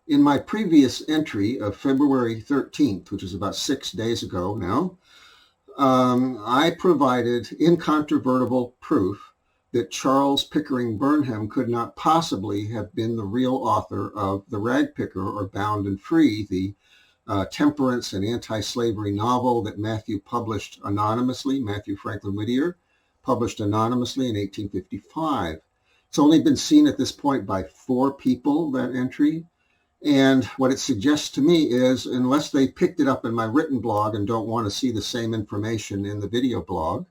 In my previous entry of February 13th, which is about 6 days ago now, I provided incontrovertible proof that Charles Pickering Burnham could not possibly have been the real author of The Ragpicker or Bound and Free, the temperance and anti-slavery novel that Mathew published anonymously, Mathew Franklin Whittier published anonymously in 1855. It's only been seen at this point by 4 people, that entry. And what it suggests to me is, unless they picked it up in my written blog and don't want to see the same information in the video blog,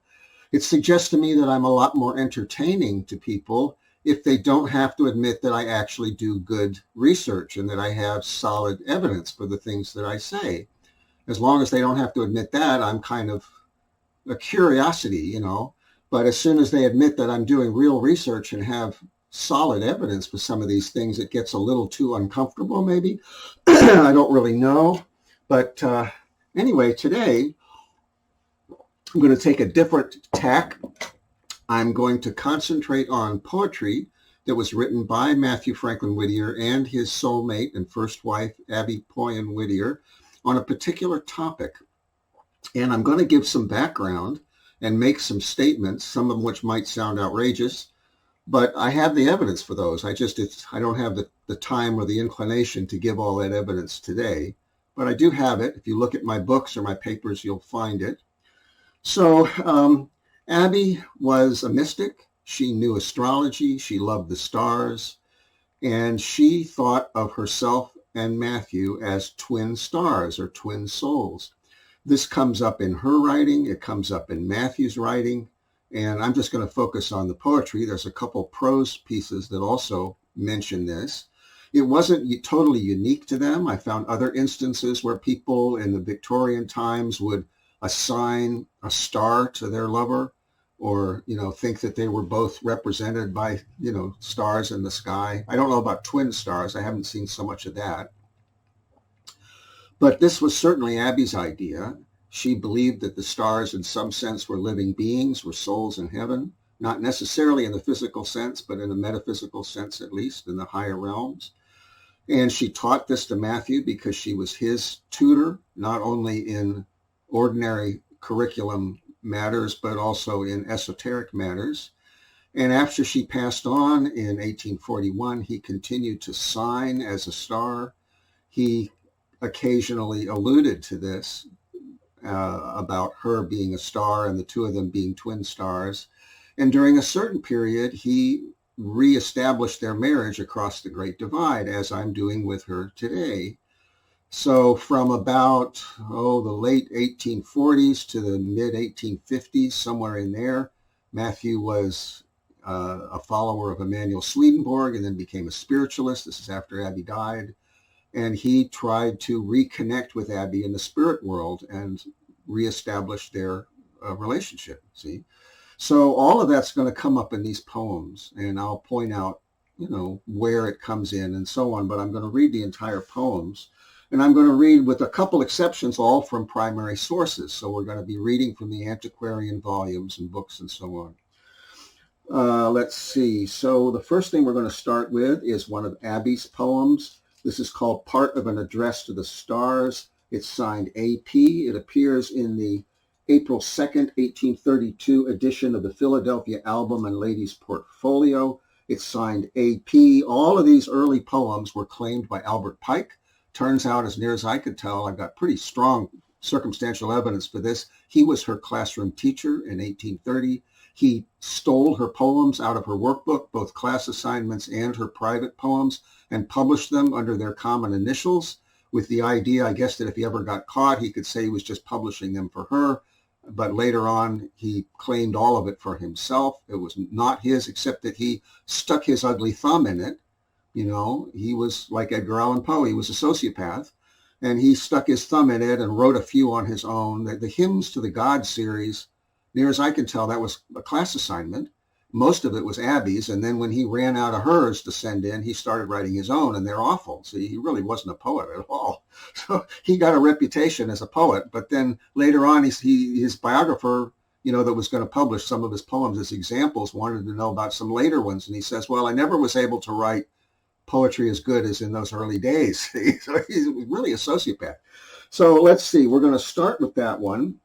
it suggests to me that I'm a lot more entertaining to people if they don't have to admit that I actually do good research and that I have solid evidence for the things that I say. As long as they don't have to admit that, I'm kind of a curiosity. But as soon as they admit that I'm doing real research and have solid evidence for some of these things, it gets a little too uncomfortable, maybe. I don't really know. But anyway, today I'm going to take a different tack. I'm going to concentrate on poetry that was written by Mathew Franklin Whittier and his soulmate and first wife, Abby Poyen Whittier, on a particular topic. And I'm going to give some background and make some statements, some of which might sound outrageous, but I have the evidence for those. I don't have the time or the inclination to give all that evidence today, but I do have it. If you look at my books or my papers, you'll find it. So Abby was a mystic. She knew astrology. She loved the stars. And she thought of herself and Mathew as twin stars or twin souls. This comes up in her writing. It comes up in Mathew's writing. And I'm just going to focus on the poetry. There's a couple prose pieces that also mention this. It wasn't totally unique to them. I found other instances where people in the Victorian times would assign a star to their lover, or, think that they were both represented by, stars in the sky. I don't know about twin stars. I haven't seen so much of that. But this was certainly Abby's idea. She believed that the stars, in some sense, were living beings, were souls in heaven, not necessarily in the physical sense, but in a metaphysical sense, at least, in the higher realms. And she taught this to Mathew because she was his tutor, not only in ordinary curriculum matters, but also in esoteric matters. And after she passed on in 1841, he continued to sign as a star. He occasionally alluded to this, about her being a star and the two of them being twin stars. And during a certain period, he reestablished their marriage across the Great Divide, as I'm doing with her today. So from about, the late 1840s to the mid-1850s, somewhere in there, Mathew was a follower of Emanuel Swedenborg and then became a spiritualist. This is after Abby died. And he tried to reconnect with Abby in the spirit world and reestablish their relationship, see? So all of that's going to come up in these poems, and I'll point out, where it comes in and so on, but I'm going to read the entire poems. And I'm going to read, with a couple exceptions, all from primary sources. So we're going to be reading from the antiquarian volumes and books and so on. Let's see. So the first thing we're going to start with is one of Abby's poems. This is called Part of an Address to the Stars. It's signed A.P. It appears in the April 2nd, 1832 edition of the Philadelphia Album and Ladies Portfolio. It's signed A.P. All of these early poems were claimed by Albert Pike. Turns out, as near as I could tell, I've got pretty strong circumstantial evidence for this. He was her classroom teacher in 1830. He stole her poems out of her workbook, both class assignments and her private poems, and published them under their common initials, with the idea, I guess, that if he ever got caught, he could say he was just publishing them for her. But later on, he claimed all of it for himself. It was not his, except that he stuck his ugly thumb in it. He was like Edgar Allan Poe. He was a sociopath. And he stuck his thumb in it and wrote a few on his own. The Hymns to the Gods series, near as I can tell, that was a class assignment. Most of it was Abby's, and then when he ran out of hers to send in, he started writing his own, and they're awful. So he really wasn't a poet at all. So he got a reputation as a poet, but then later on, his biographer, that was going to publish some of his poems as examples, wanted to know about some later ones, and he says, well, I never was able to write poetry as good as in those early days. So he's really a sociopath. So let's see. We're going to start with that one,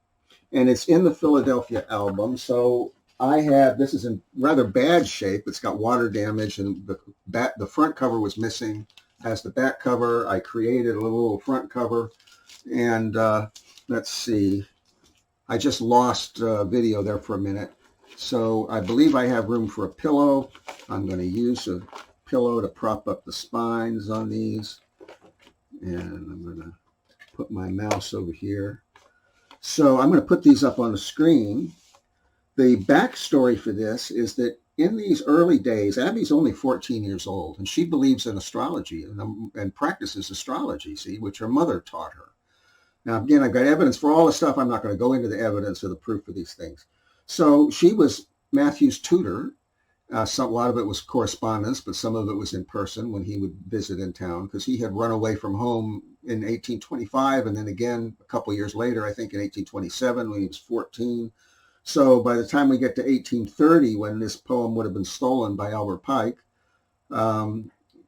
and it's in the Philadelphia album. So I have, this is in rather bad shape. It's got water damage, and the front cover was missing. Has the back cover. I created a little front cover, and let's see. I just lost video there for a minute. So I believe I have room for a pillow. I'm going to use a pillow to prop up the spines on these. And I'm going to put my mouse over here. So I'm going to put these up on the screen. The backstory for this is that in these early days, Abby's only 14 years old, and she believes in astrology and practices astrology, see, which her mother taught her. Now, again, I've got evidence for all the stuff. I'm not going to go into the evidence or the proof of these things. So she was Matthew's tutor. A lot of it was correspondence, but some of it was in person when he would visit in town, because he had run away from home in 1825, and then again a couple of years later, I think in 1827 when he was 14. So by the time we get to 1830, when this poem would have been stolen by Albert Pike,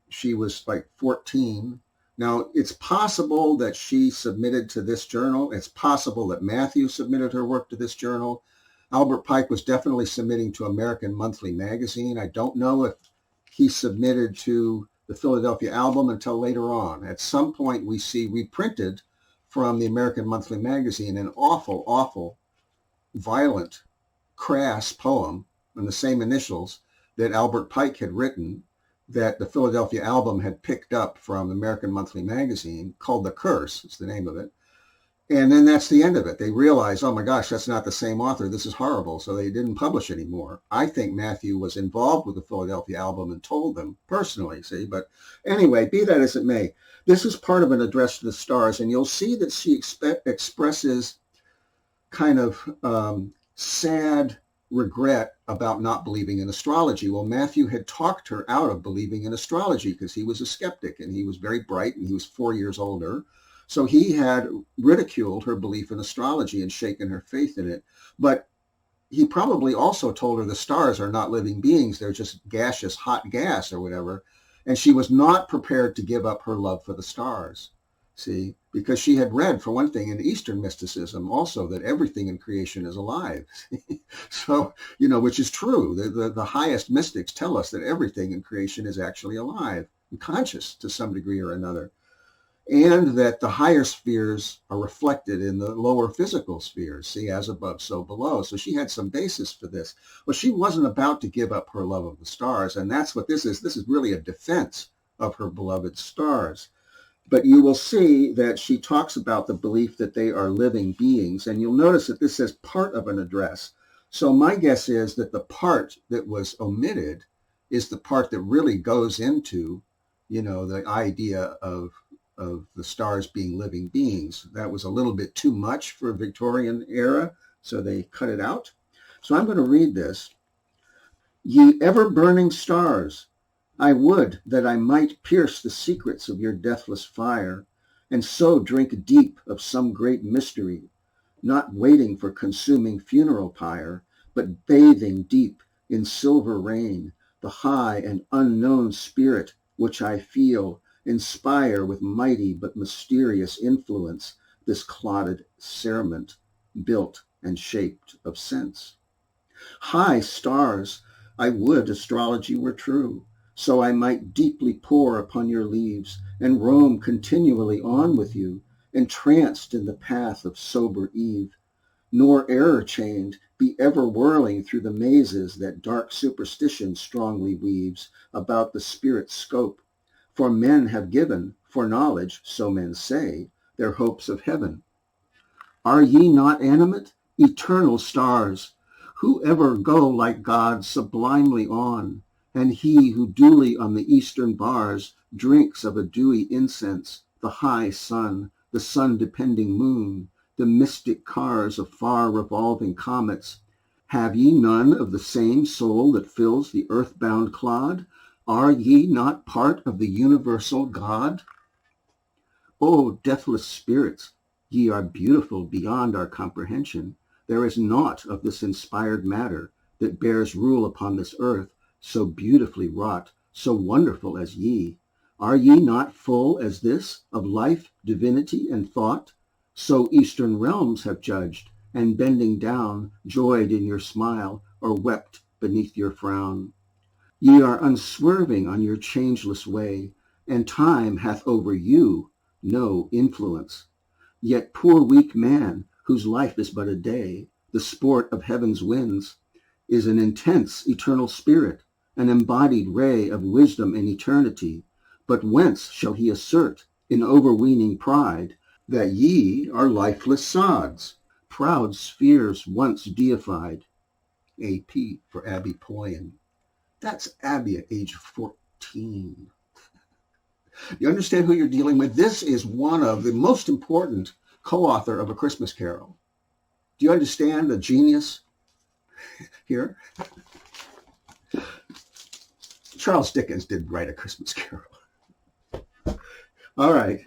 she was like 14. Now, it's possible that she submitted to this journal. It's possible that Matthew submitted her work to this journal. Albert Pike was definitely submitting to American Monthly Magazine. I don't know if he submitted to the Philadelphia album until later on. At some point, we see reprinted from the American Monthly Magazine an awful, awful, violent, crass poem on the same initials that Albert Pike had written, that the Philadelphia album had picked up from American Monthly Magazine, called The Curse, is the name of it. And then that's the end of it. They realized, oh my gosh, that's not the same author. This is horrible. So they didn't publish anymore. I think Matthew was involved with the Philadelphia album and told them personally, see. But anyway, be that as it may, this is part of an address to the stars. And you'll see that she expresses kind of sad regret about not believing in astrology. Well, Matthew had talked her out of believing in astrology because he was a skeptic, and he was very bright, and he was 4 years older. So he had ridiculed her belief in astrology and shaken her faith in it. But he probably also told her the stars are not living beings. They're just gaseous, hot gas or whatever. And she was not prepared to give up her love for the stars, see, because she had read, for one thing, in Eastern mysticism also that everything in creation is alive. So, which is true. The highest mystics tell us that everything in creation is actually alive and conscious to some degree or another, and that the higher spheres are reflected in the lower physical spheres, see, as above, so below. So she had some basis for this. Well, she wasn't about to give up her love of the stars, and that's what this is. This is really a defense of her beloved stars. But you will see that she talks about the belief that they are living beings, and you'll notice that this says part of an address. So my guess is that the part that was omitted is the part that really goes into, the idea of the stars being living beings. That was a little bit too much for a Victorian era, so they cut it out. So I'm going to read this. Ye ever-burning stars, I would that I might pierce the secrets of your deathless fire, and so drink deep of some great mystery, not waiting for consuming funeral pyre, but bathing deep in silver rain, the high and unknown spirit which I feel inspire with mighty but mysterious influence this clotted cerement, built and shaped of sense. High stars, I would astrology were true, so I might deeply pore upon your leaves and roam continually on with you, entranced in the path of sober eve, nor error-chained be ever whirling through the mazes that dark superstition strongly weaves about the spirit's scope. For men have given, for knowledge, so men say, their hopes of heaven. Are ye not animate, eternal stars, who ever go like God sublimely on, and he who duly on the eastern bars drinks of a dewy incense, the high sun, the sun-depending moon, the mystic cars of far revolving comets, have ye none of the same soul that fills the earth-bound clod? Are ye not part of the universal God? O deathless spirits, ye are beautiful beyond our comprehension. There is naught of this inspired matter that bears rule upon this earth, so beautifully wrought, so wonderful as ye. Are ye not full as this of life, divinity, and thought? So eastern realms have judged, and bending down, joyed in your smile, or wept beneath your frown. Ye are unswerving on your changeless way, and time hath over you no influence. Yet poor weak man, whose life is but a day, the sport of heaven's winds, is an intense eternal spirit, an embodied ray of wisdom and eternity. But whence shall he assert, in overweening pride, that ye are lifeless sods, proud spheres once deified? A.P. for Abby Poyen. That's Abby at age 14. You understand who you're dealing with? This is one of the most important co-author of A Christmas Carol. Do you understand the genius here? Charles Dickens did write A Christmas Carol. All right.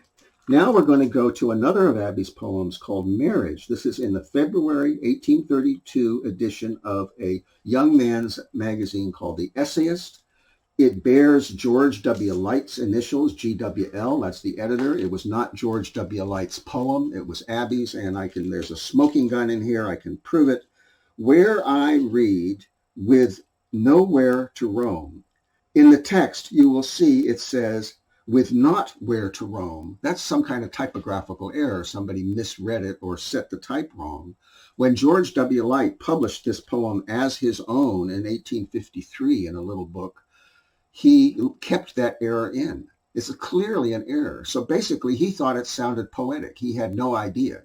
Now we're going to go to another of Abby's poems called Marriage. This is in the February 1832 edition of a young man's magazine called The Essayist. It bears George W. Light's initials, GWL. That's the editor. It was not George W. Light's poem. It was Abby's, and there's a smoking gun in here. I can prove it. Where I read, with nowhere to roam. In the text, you will see it says, with not where to roam. That's some kind of typographical error. Somebody misread it or set the type wrong. When George W. Light published this poem as his own in 1853 in a little book, he kept that error in. It's clearly an error. So basically, he thought it sounded poetic. He had no idea,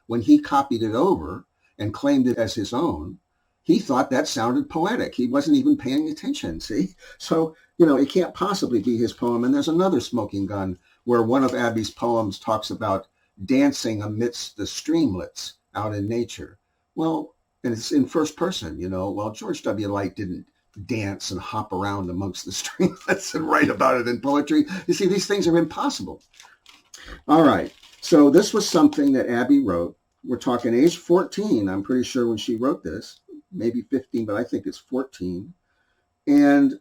When he copied it over and claimed it as his own, he thought that sounded poetic. He wasn't even paying attention, see? So, it can't possibly be his poem. And there's another smoking gun where one of Abby's poems talks about dancing amidst the streamlets out in nature. Well, and it's in first person, Well, George W. Light didn't dance and hop around amongst the streamlets and write about it in poetry. You see, these things are impossible. All right. So this was something that Abby wrote. We're talking age 14, I'm pretty sure, when she wrote this. Maybe 15, but I think it's 14. And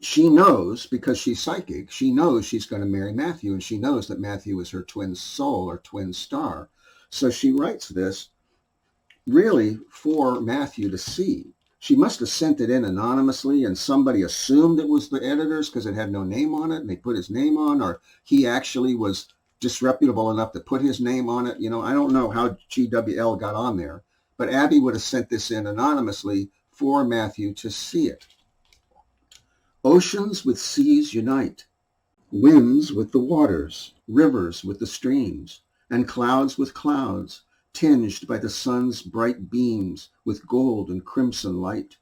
she knows, because she's psychic, she knows she's going to marry Matthew, and she knows that Matthew is her twin soul or twin star. So she writes this really for Matthew to see. She must have sent it in anonymously, and somebody assumed it was the editor's because it had no name on it, and they put his name on, or he actually was disreputable enough to put his name on it. I don't know how GWL got on there, but Abby would have sent this in anonymously for Matthew to see it. Oceans with seas unite, winds with the waters, rivers with the streams, and clouds with clouds, tinged by the sun's bright beams with gold and crimson light.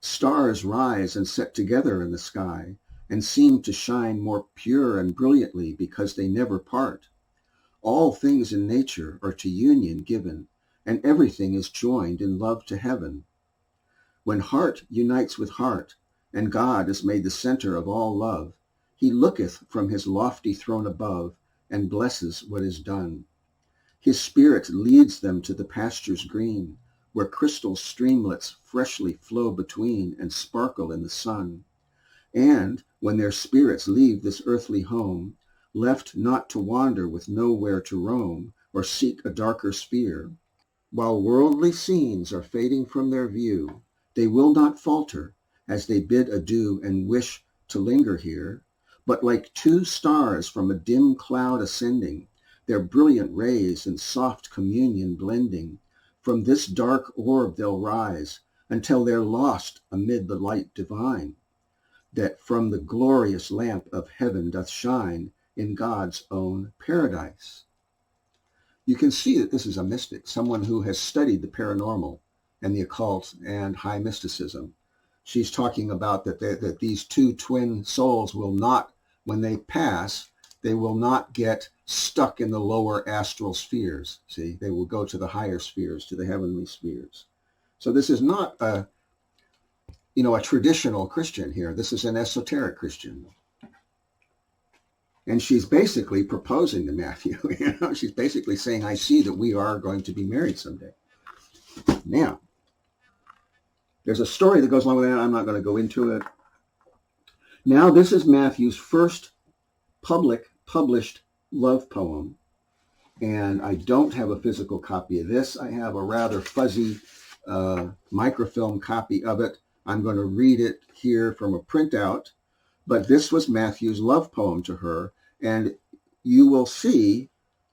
Stars rise and set together in the sky, and seem to shine more pure and brilliantly because they never part. All things in nature are to union given, and everything is joined in love to heaven. When heart unites with heart, and God is made the center of all love, he looketh from his lofty throne above, and blesses what is done. His spirit leads them to the pastures green, where crystal streamlets freshly flow between and sparkle in the sun. And when their spirits leave this earthly home, left not to wander with nowhere to roam, or seek a darker sphere, while worldly scenes are fading from their view, they will not falter as they bid adieu and wish to linger here, but like two stars from a dim cloud ascending, their brilliant rays in soft communion blending, from this dark orb they'll rise until they're lost amid the light divine, that from the glorious lamp of heaven doth shine in God's own paradise. You can see that this is a mystic, someone who has studied the paranormal and the occult and high mysticism. She's talking about that these two twin souls will not, when they pass, they will not get stuck in the lower astral spheres. See, they will go to the higher spheres, to the heavenly spheres. So this is not a traditional Christian here. This is an esoteric Christian. And she's basically proposing to Matthew. She's basically saying, I see that we are going to be married someday. Now, there's a story that goes along with that. I'm not going to go into it. Now, this is Matthew's first published love poem, and I don't have a physical copy of this. I have a rather fuzzy microfilm copy of it. I'm going to read it here from a printout, but this was Matthew's love poem to her, and you will see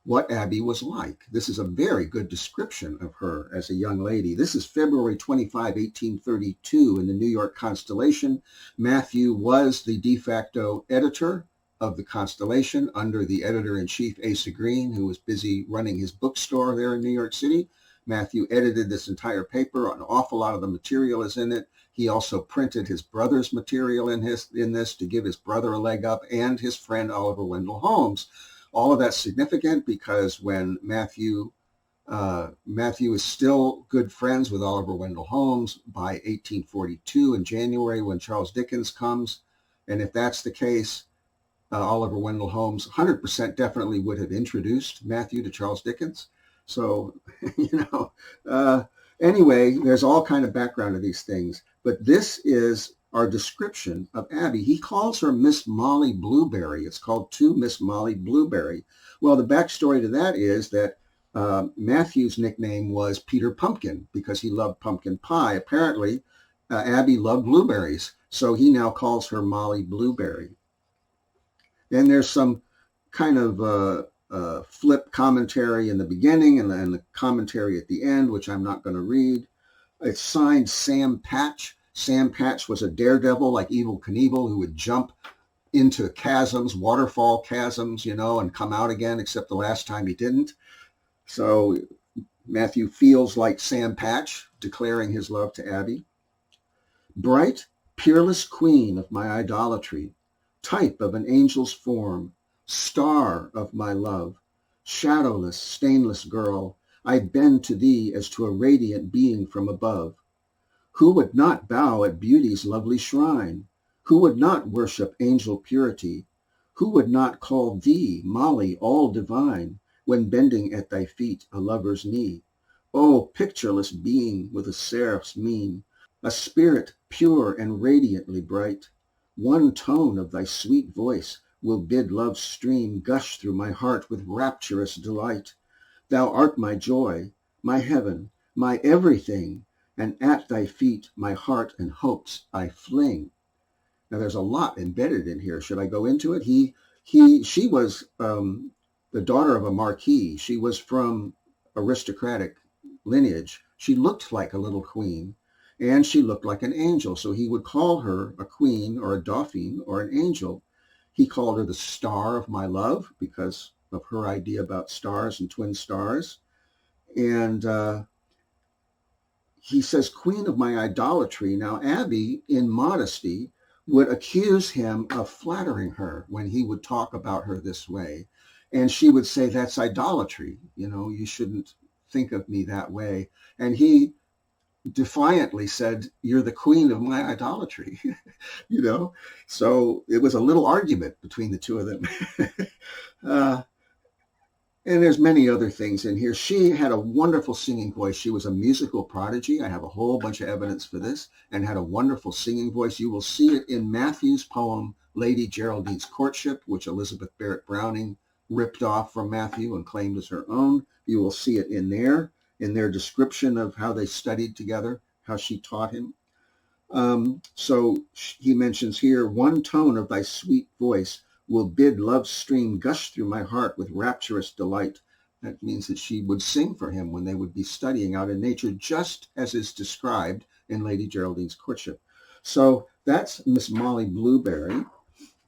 what Abby was like. This is a very good description of her as a young lady. This is February 25, 1832 in the New York Constellation. Matthew was the de facto editor of the Constellation under the editor-in-chief Asa Green, who was busy running his bookstore there in New York City. Matthew edited this entire paper. An awful lot of the material is in it. He also printed his brother's material in this to give his brother a leg up, and his friend Oliver Wendell Holmes. All of that's significant because when Matthew is still good friends with Oliver Wendell Holmes by 1842 in January when Charles Dickens comes. And if that's the case, Oliver Wendell Holmes 100% definitely would have introduced Matthew to Charles Dickens. So, anyway, there's all kind of background to these things. But this is our description of Abby. He calls her Miss Molly Blueberry. It's called To Miss Molly Blueberry. Well, the backstory to that is that Matthew's nickname was Peter Pumpkin because he loved pumpkin pie. Apparently, Abby loved blueberries, so he now calls her Molly Blueberry. And there's some kind of flip commentary in the beginning and the commentary at the end, which I'm not going to read. It's signed Sam Patch. Sam Patch was a daredevil like Evel Knievel who would jump into chasms, waterfall chasms, and come out again, except the last time he didn't. So Matthew feels like Sam Patch, declaring his love to Abby. Bright, peerless queen of my idolatry, type of an angel's form, star of my love, shadowless, stainless girl, I bend to thee as to a radiant being from above. Who would not bow at beauty's lovely shrine? Who would not worship angel purity? Who would not call thee, Molly, all divine, when bending at thy feet a lover's knee? O pictureless being with a seraph's mien, a spirit pure and radiantly bright, one tone of thy sweet voice will bid love's stream gush through my heart with rapturous delight. Thou art my joy, my heaven, my everything, and at thy feet my heart and hopes I fling. Now there's a lot embedded in here. Should I go into it? She was the daughter of a marquis. She was from aristocratic lineage. She looked like a little queen, and she looked like an angel. So he would call her a queen or a dauphine or an angel. He called her the star of my love because of her idea about stars and twin stars. And he says, queen of my idolatry. Now, Abby, in modesty, would accuse him of flattering her when he would talk about her this way. And she would say, that's idolatry. You shouldn't think of me that way. And he defiantly said, you're the queen of my idolatry. So it was a little argument between the two of them. And there's many other things in here. She had a wonderful singing voice. She was a musical prodigy. I have a whole bunch of evidence for this, and had a wonderful singing voice. You will see it in Matthew's poem, Lady Geraldine's Courtship, which Elizabeth Barrett Browning ripped off from Matthew and claimed as her own. You will see it in their description of how they studied together, how she taught him. So he mentions here, one tone of thy sweet voice will bid love's stream gush through my heart with rapturous delight. That means that she would sing for him when they would be studying out in nature, just as is described in Lady Geraldine's Courtship. So that's Miss Molly Blueberry.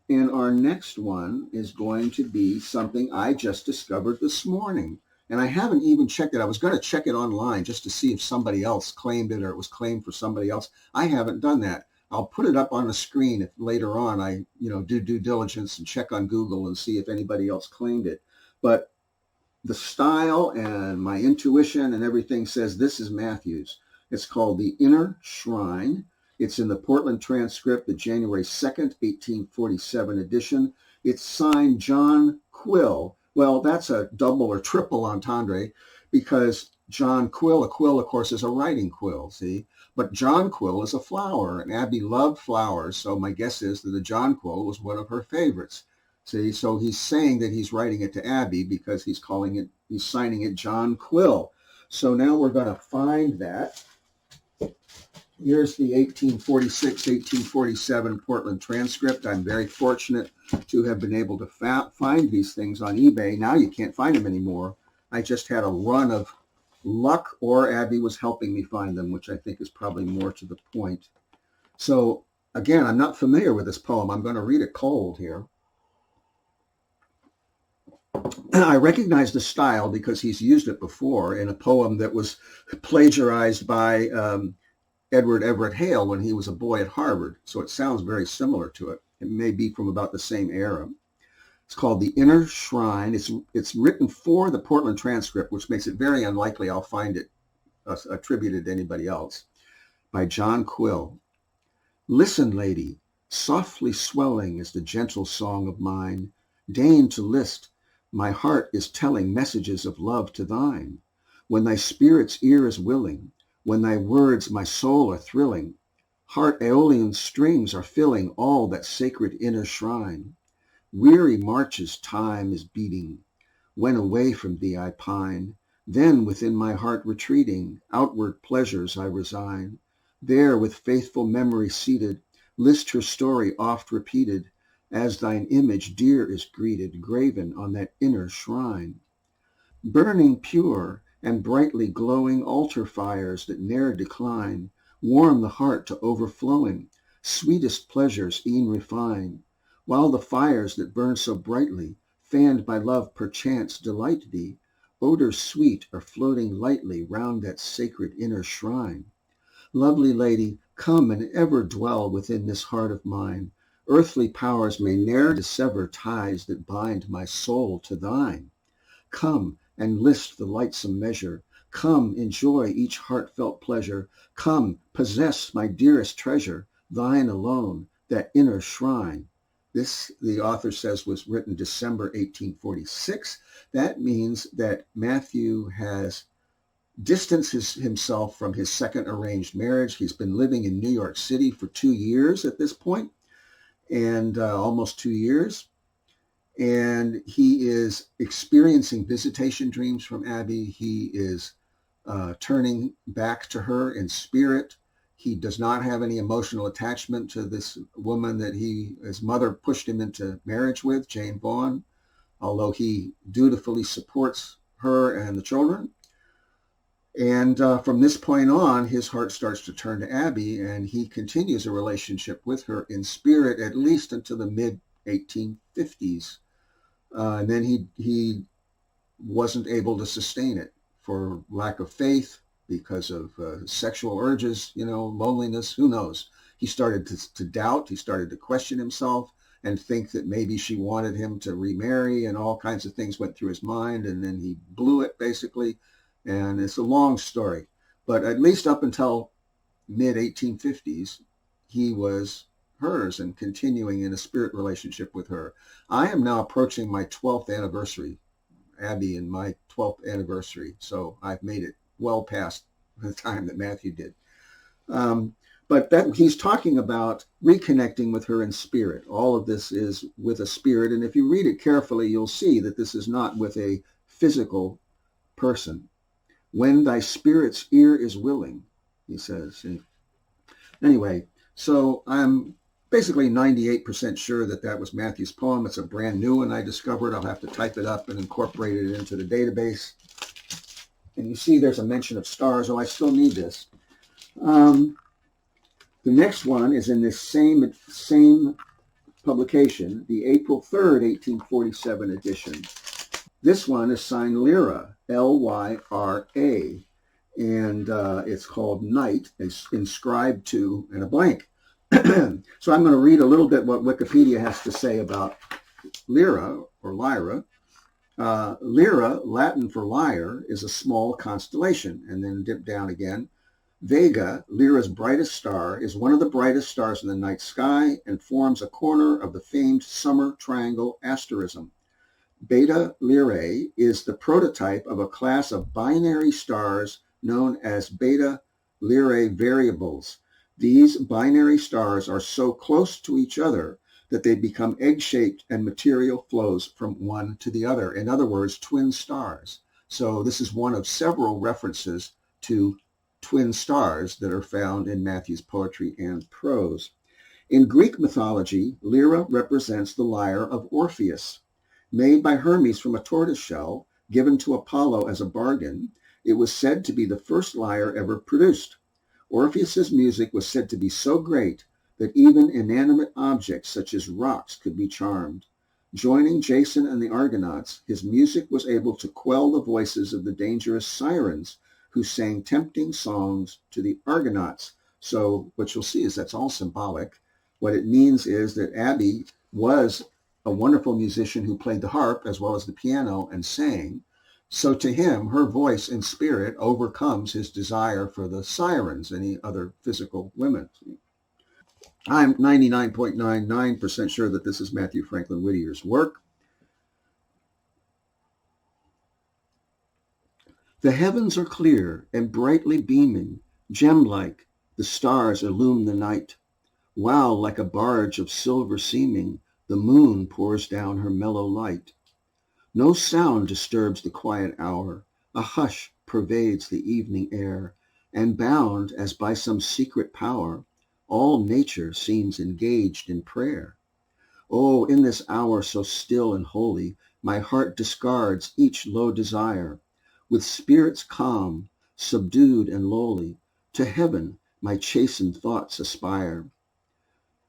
And our next one is going to be something I just discovered this morning. And I haven't even checked it. I was going to check it online just to see if somebody else claimed it or it was claimed for somebody else. I haven't done that. I'll put it up on the screen if later on I, do due diligence and check on Google and see if anybody else claimed it. But the style and my intuition and everything says this is Matthew's. It's called The Inner Shrine. It's in the Portland Transcript, the January 2nd, 1847 edition. It's signed John Quill. Well, that's a double or triple entendre because John Quill, a quill, of course, is a writing quill, see? But jonquil is a flower, and Abby loved flowers, so my guess is that the jonquil was one of her favorites. See, so he's saying that he's writing it to Abby because he's signing it John Quill. So now we're going to find that. Here's the 1846-1847 Portland transcript. I'm very fortunate to have been able to find these things on eBay. Now you can't find them anymore. I just had a run of luck, or Abby was helping me find them, which I think is probably more to the point. So again, I'm not familiar with this poem. I'm going to read it cold here. I recognize the style because he's used it before in a poem that was plagiarized by Edward Everett Hale when he was a boy at Harvard. So it sounds very similar to it. It may be from about the same era. It's called The Inner Shrine. It's written for the Portland transcript, which makes it very unlikely I'll find it attributed to anybody else, by John Quill. Listen, lady, softly swelling is the gentle song of mine. Deign to list, my heart is telling messages of love to thine. When thy spirit's ear is willing, when thy words my soul are thrilling, heart Aeolian strings are filling all that sacred inner shrine. Weary marches time is beating, when away from thee I pine, then within my heart retreating, outward pleasures I resign. There with faithful memory seated, list her story oft repeated, as thine image dear is greeted, graven on that inner shrine. Burning pure and brightly glowing altar fires that ne'er decline, warm the heart to overflowing, sweetest pleasures e'en refine, while the fires that burn so brightly, fanned by love perchance delight thee, odors sweet are floating lightly round that sacred inner shrine. Lovely lady, come and ever dwell within this heart of mine. Earthly powers may ne'er dissever ties that bind my soul to thine. Come and list the lightsome measure. Come, enjoy each heartfelt pleasure. Come, possess my dearest treasure, thine alone, that inner shrine. This, the author says, was written December 1846. That means that Matthew has distanced himself from his second arranged marriage. He's been living in New York City for 2 years at this point, and almost 2 years. And he is experiencing visitation dreams from Abby. He is turning back to her in spirit. He does not have any emotional attachment to this woman that his mother pushed him into marriage with, Jane Vaughn, although he dutifully supports her and the children. And from this point on, his heart starts to turn to Abby, and he continues a relationship with her in spirit at least until the mid-1850s. And then he wasn't able to sustain it for lack of faith, because of sexual urges, loneliness, who knows. He started to doubt. He started to question himself and think that maybe she wanted him to remarry, and all kinds of things went through his mind, and then he blew it, basically. And it's a long story. But at least up until mid-1850s, he was hers and continuing in a spirit relationship with her. I am now approaching my 12th anniversary, Abby and my 12th anniversary. So I've made it well past the time that Matthew did. But that he's talking about reconnecting with her in spirit. All of this is with a spirit. And if you read it carefully, you'll see that this is not with a physical person. When thy spirit's ear is willing, he says. Anyway, so I'm basically 98% sure that was Matthew's poem. It's a brand new one I discovered. I'll have to type it up and incorporate it into the database. And you see there's a mention of stars. Oh, I still need this. The next one is in this same publication, the April 3rd, 1847 edition. This one is signed Lyra, Lyra, and it's called Night. It's inscribed to, and a blank. So I'm going to read a little bit what Wikipedia has to say about Lyra, or Lyra. Lyra, Latin for lyre, is a small constellation, and then dip down again. Vega, Lyra's brightest star, is one of the brightest stars in the night sky and forms a corner of the famed summer triangle asterism. Beta Lyrae is the prototype of a class of binary stars known as beta Lyrae variables. These binary stars are so close to each other that they become egg-shaped and material flows from one to the other. In other words, twin stars. So this is one of several references to twin stars that are found in Matthew's poetry and prose. In Greek mythology, Lyra represents the lyre of Orpheus. Made by Hermes from a tortoise shell, given to Apollo as a bargain, it was said to be the first lyre ever produced. Orpheus's music was said to be so great that even inanimate objects such as rocks could be charmed. Joining Jason and the Argonauts, his music was able to quell the voices of the dangerous sirens who sang tempting songs to the Argonauts. So what you'll see is that's all symbolic. What it means is that Abby was a wonderful musician who played the harp as well as the piano and sang. So to him, her voice and spirit overcomes his desire for the sirens, any other physical women. I'm 99.99% sure that this is Mathew Franklin Whittier's work. The heavens are clear and brightly beaming, gem-like, the stars illume the night. While, like a barge of silver seeming, the moon pours down her mellow light. No sound disturbs the quiet hour, a hush pervades the evening air, and bound as by some secret power, all nature seems engaged in prayer. Oh, in this hour so still and holy, my heart discards each low desire. With spirits calm, subdued and lowly, to heaven my chastened thoughts aspire.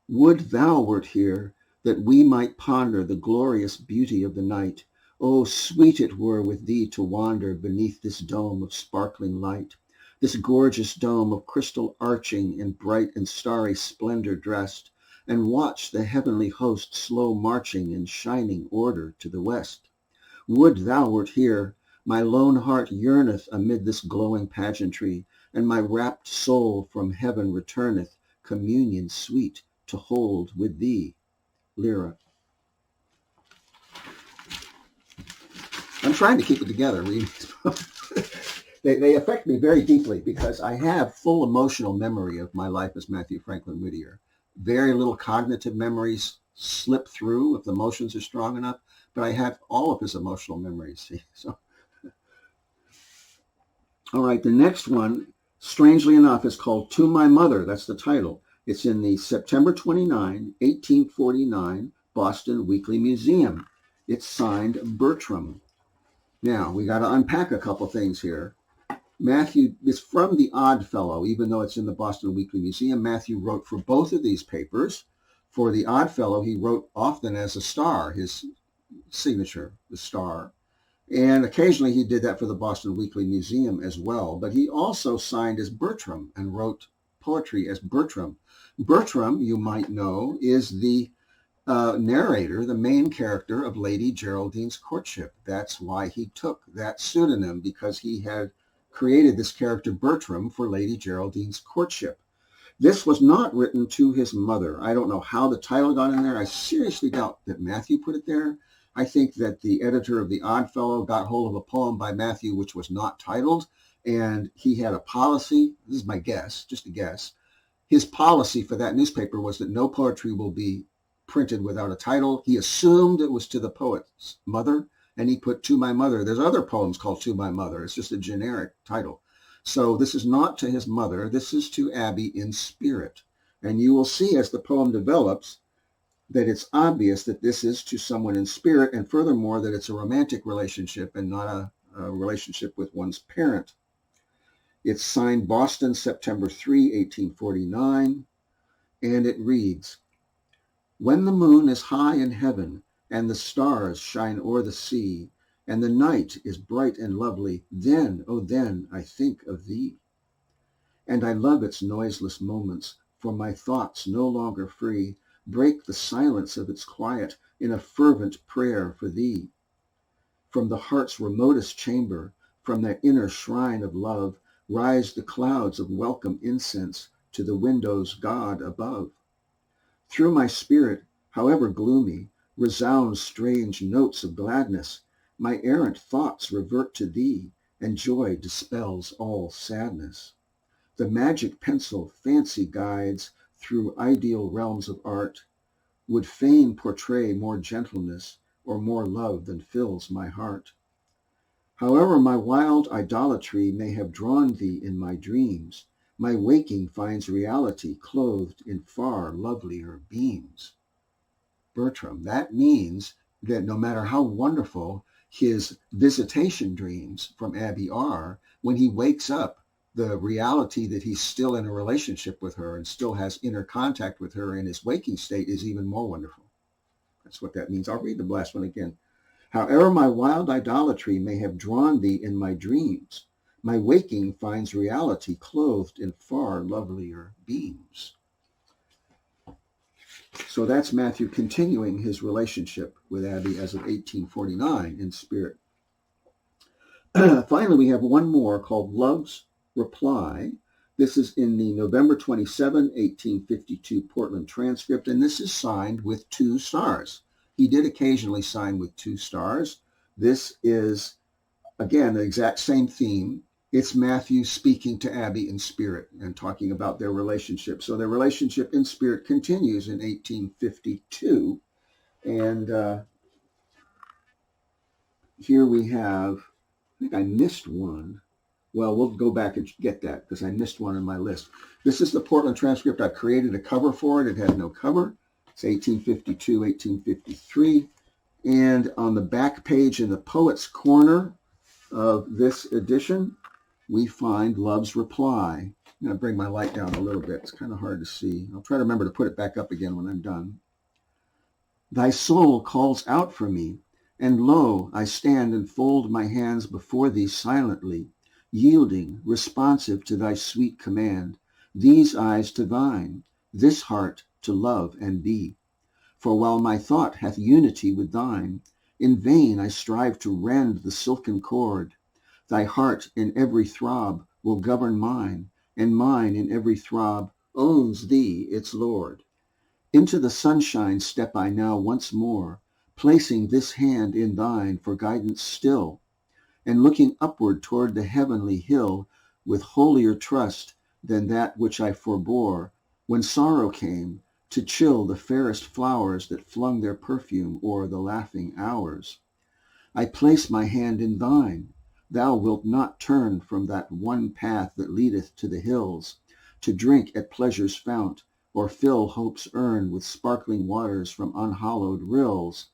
Would thou wert here, that we might ponder the glorious beauty of the night. Oh, sweet it were with thee to wander beneath this dome of sparkling light, this gorgeous dome of crystal arching in bright and starry splendor dressed, and watch the heavenly host slow marching in shining order to the west. Would thou wert here, my lone heart yearneth amid this glowing pageantry, and my rapt soul from heaven returneth, communion sweet to hold with thee. Lyra. I'm trying to keep it together. They affect me very deeply because I have full emotional memory of my life as Mathew Franklin Whittier. Very little cognitive memories slip through if the emotions are strong enough, but I have all of his emotional memories. See? So, all right, the next one, strangely enough, is called To My Mother. That's the title. It's in the September 29, 1849 Boston Weekly Museum. It's signed Bertram. Now, we got to unpack a couple things here. Matthew is from The Odd Fellow, even though it's in the Boston Weekly Museum. Matthew wrote for both of these papers. For The Odd Fellow, he wrote often as a star, his signature, the star. And occasionally he did that for the Boston Weekly Museum as well. But he also signed as Bertram and wrote poetry as Bertram. Bertram, you might know, is the narrator, the main character of Lady Geraldine's Courtship. That's why he took that pseudonym, because he had created this character Bertram for Lady Geraldine's Courtship. This was not written to his mother. I don't know how the title got in there. I seriously doubt that Matthew put it there. I think that the editor of The Odd Fellow got hold of a poem by Matthew which was not titled, and he had a policy. This is my guess, just a guess. His policy for that newspaper was that no poetry will be printed without a title. He assumed it was to the poet's mother, and he put To My Mother. There's other poems called To My Mother. It's just a generic title. So this is not to his mother. This is to Abby in spirit. And you will see as the poem develops that it's obvious that this is to someone in spirit, and furthermore that it's a romantic relationship and not a relationship with one's parent. It's signed Boston, September 3, 1849, and it reads, When the moon is high in heaven, and the stars shine o'er the sea, and the night is bright and lovely, then, oh then, I think of thee. And I love its noiseless moments, for my thoughts no longer free break the silence of its quiet in a fervent prayer for thee. From the heart's remotest chamber, from that inner shrine of love, rise the clouds of welcome incense to the window's God above. Through my spirit, however gloomy, resound strange notes of gladness. My errant thoughts revert to thee, and joy dispels all sadness. The magic pencil fancy guides through ideal realms of art would fain portray more gentleness or more love than fills my heart. However my wild idolatry may have drawn thee in my dreams, my waking finds reality clothed in far lovelier beams. Bertram, that means that no matter how wonderful his visitation dreams from Abby are, when he wakes up, the reality that he's still in a relationship with her and still has inner contact with her in his waking state is even more wonderful. That's what that means. I'll read the last one again. However my wild idolatry may have drawn thee in my dreams, my waking finds reality clothed in far lovelier beams. So that's Matthew continuing his relationship with Abby as of 1849 in spirit. Finally, we have one more called Love's Reply. This is in the November 27, 1852 Portland transcript, and this is signed with 2 stars. He did occasionally sign with 2 stars. This is, again, the exact same theme. It's Matthew speaking to Abby in spirit and talking about their relationship. So their relationship in spirit continues in 1852. And here we have, I think I missed one. Well, we'll go back and get that because I missed one in my list. This is the Portland transcript. I created a cover for it. It had no cover. It's 1852, 1853. And on the back page in the Poet's Corner of this edition, we find Love's Reply. I'm going to bring my light down a little bit. It's kind of hard to see. I'll try to remember to put it back up again when I'm done. Thy soul calls out for me, and lo, I stand and fold my hands before thee silently, yielding, responsive to thy sweet command, these eyes to thine, this heart to love and be. For while my thought hath unity with thine, in vain I strive to rend the silken cord. Thy heart in every throb will govern mine, and mine in every throb owns thee, its Lord. Into the sunshine step I now once more, placing this hand in thine for guidance still, and looking upward toward the heavenly hill with holier trust than that which I forbore when sorrow came to chill the fairest flowers that flung their perfume o'er the laughing hours. I place my hand in thine. Thou wilt not turn from that one path that leadeth to the hills, to drink at pleasure's fount, or fill hope's urn with sparkling waters from unhallowed rills.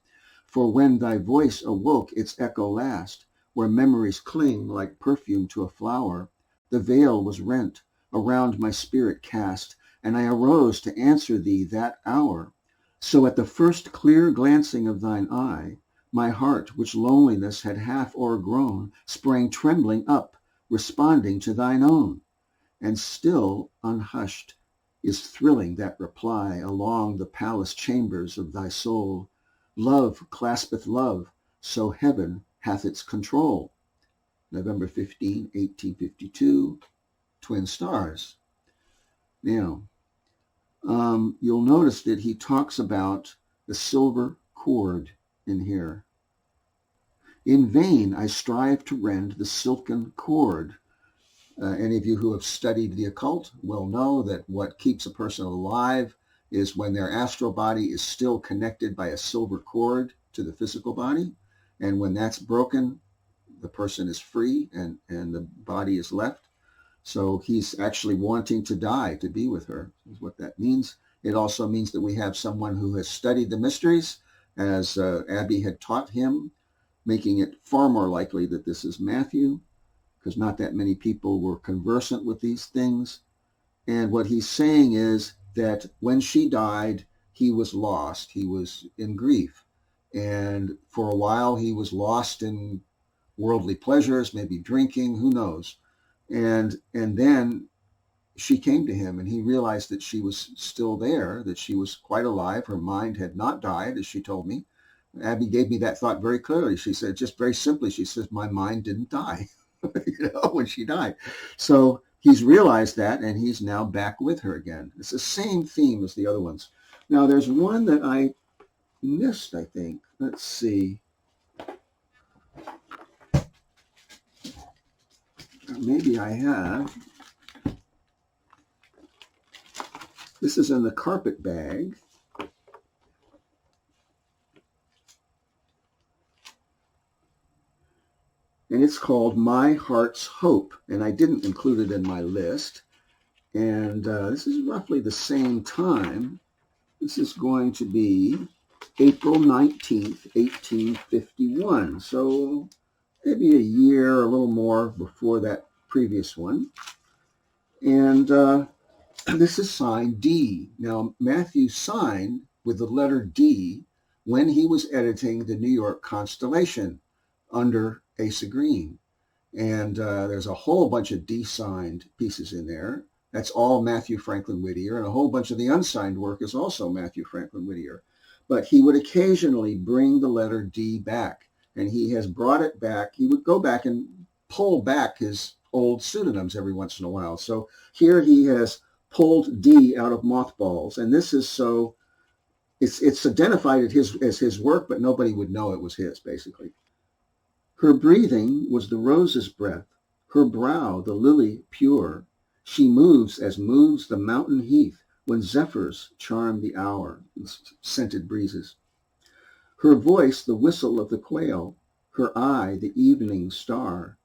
For when thy voice awoke its echo last, where memories cling like perfume to a flower, the veil was rent, around my spirit cast, and I arose to answer thee that hour. So at the first clear glancing of thine eye, my heart, which loneliness had half o'ergrown, sprang trembling up, responding to thine own. And still unhushed is thrilling that reply along the palace chambers of thy soul. Love claspeth love, so heaven hath its control. November 15, 1852, Twin Stars. Now, you'll notice that he talks about the silver cord in here. In vain I strive to rend the silken cord. Any of you who have studied the occult will know that what keeps a person alive is when their astral body is still connected by a silver cord to the physical body. And when that's broken, the person is free and the body is left. So he's actually wanting to die to be with her, is what that means. It also means that we have someone who has studied the mysteries, as Abby had taught him, making it far more likely that this is Matthew, because not that many people were conversant with these things. And what he's saying is that when she died, he was lost. He was in grief. And for a while, he was lost in worldly pleasures, maybe drinking, who knows. And then she came to him, and he realized that she was still there, that she was quite alive. Her mind had not died, as she told me. Abby gave me that thought very clearly. She said, just very simply, she says, my mind didn't die, when she died. So he's realized that, and he's now back with her again. It's the same theme as the other ones. Now, there's one that I missed, I think. Let's see. Maybe I have. This is in the carpet bag. And it's called My Heart's Hope. And I didn't include it in my list. And this is roughly the same time. This is going to be April 19th, 1851. So maybe a year, a little more before that previous one. And this is signed D. Now, Mathew signed with the letter D when he was editing the New York Constellation under Asa Green. And there's a whole bunch of D-signed pieces in there. That's all Mathew Franklin Whittier, and a whole bunch of the unsigned work is also Mathew Franklin Whittier. But he would occasionally bring the letter D back, and he has brought it back. He would go back and pull back his old pseudonyms every once in a while. So here he has pulled D out of mothballs, and this is so, it's identified as his work, but nobody would know it was his, basically. Her breathing was the rose's breath, her brow the lily pure. She moves as moves the mountain heath when zephyrs charm the hour, scented breezes. Her voice the whistle of the quail, her eye the evening star.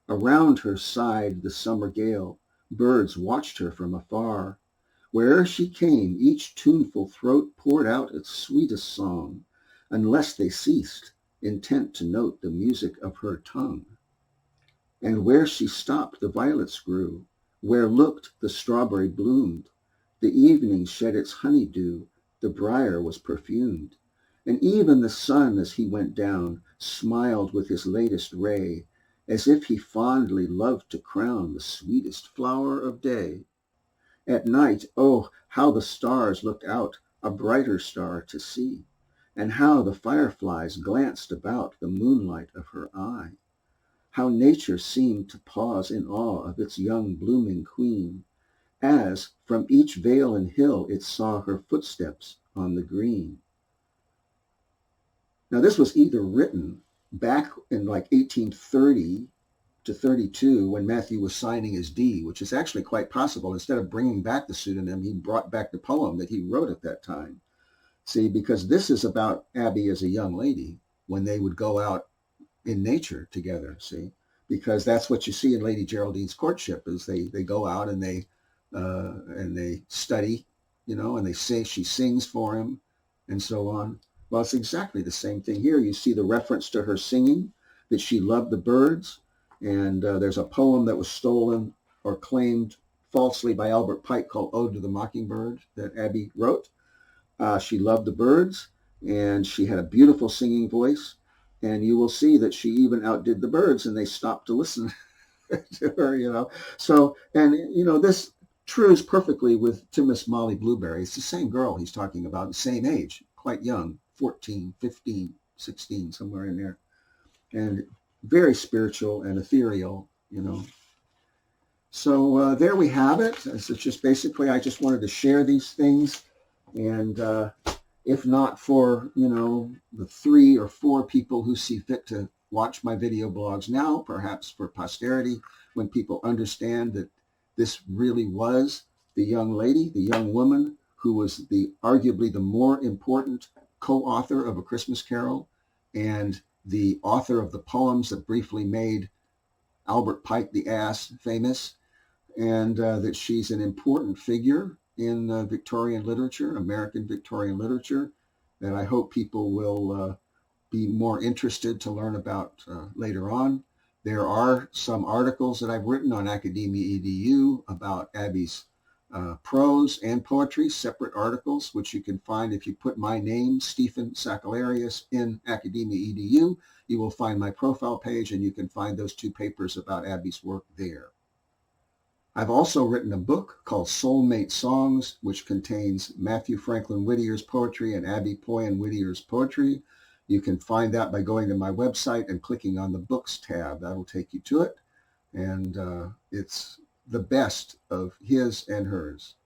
Around her sighed the summer gale, birds watched her from afar. Where'er she came, each tuneful throat poured out its sweetest song, unless they ceased, intent to note the music of her tongue. And where she stopped, the violets grew. Where looked, the strawberry bloomed. The evening shed its honeydew. The briar was perfumed. And even the sun, as he went down, smiled with his latest ray, as if he fondly loved to crown the sweetest flower of day. At night, oh, how the stars looked out, a brighter star to see, and how the fireflies glanced about the moonlight of her eye. How nature seemed to pause in awe of its young blooming queen, as from each vale and hill it saw her footsteps on the green. Now this was either written back in like 1830 to 32 when Mathew was signing his D, which is actually quite possible. Instead of bringing back the pseudonym, he brought back the poem that he wrote at that time. See, because this is about Abby as a young lady when they would go out in nature together, see, because that's what you see in Lady Geraldine's courtship is they go out and they study, and they say she sings for him and so on. Well, it's exactly the same thing here. You see the reference to her singing, that she loved the birds, and there's a poem that was stolen or claimed falsely by Albert Pike called Ode to the Mockingbird that Abby wrote. She loved the birds, and she had a beautiful singing voice. And you will see that she even outdid the birds, and they stopped to listen to her, So, and, this trues perfectly to Miss Molly Blueberry. It's the same girl he's talking about, same age, quite young, 14, 15, 16, somewhere in there. And very spiritual and ethereal, So there we have it. It's just basically, I just wanted to share these things. And if not for, the 3 or 4 people who see fit to watch my video blogs now, perhaps for posterity, when people understand that this really was the young lady, the young woman who was arguably the more important co-author of A Christmas Carol and the author of the poems that briefly made Albert Pike the Ass famous, and that she's an important figure in Victorian literature, American Victorian literature, that I hope people will be more interested to learn about later on. There are some articles that I've written on Academia EDU about Abby's prose and poetry, separate articles, which you can find if you put my name, Stephen Sakellarios, in Academia EDU. You will find my profile page, and you can find those 2 papers about Abby's work there. I've also written a book called Soulmate Songs, which contains Mathew Franklin Whittier's poetry and Abby Poyen Whittier's poetry. You can find that by going to my website and clicking on the Books tab. That will take you to it. And it's the best of his and hers.